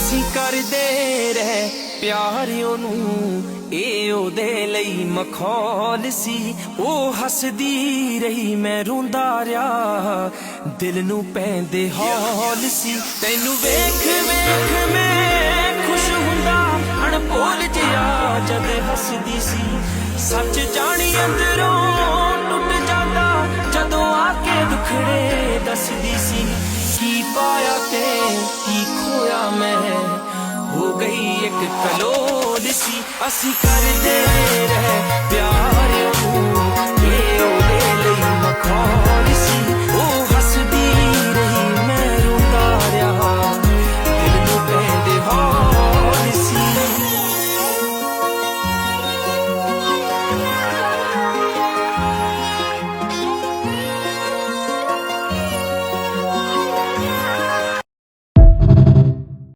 ਅਸੀਂ ਕਰਦੇ ਰਹਿ ਪਿਆਰ ਉਹਨੂੰ, ਇਹ ਉਹਦੇ ਲਈ ਮਖੌਲ ਸੀ। ਉਹ ਹੱਸਦੀ ਰਹੀ ਮੈਂ ਰੋਂਦਾ ਰਿਹਾ, ਦਿਲ ਨੂੰ ਪੈਂਦੇ ਹੌਲ ਸੀ। ਤੈਨੂੰ ਵੇਖ ਵੇਖ ਮੈਂ ਖੁਸ਼ ਹੁੰਦਾ, ਅਣਭੋਲ ਜਿਹਾ ਜਦ ਹੱਸਦੀ ਸੀ। ਸੱਚ ਜਾਣੀ ਅੰਦਰੋਂ ਟੁੱਟ ਜਾਂਦਾ ਜਦੋਂ ਆ ਕੇ ਦੁਖੜੇ ਦੱਸਦੀ ਸੀ। ਕੀ ਪਾਇਆ ਤੇ ਕੀ ਖੋਇਆ ਮੈਂ, ਹੋ ਗਈ ਇੱਕ ਕਲੋਲ ਸੀ। ਅਸੀਂ ਕਰਦੇ ਰਹਿ ਪਿਆਰ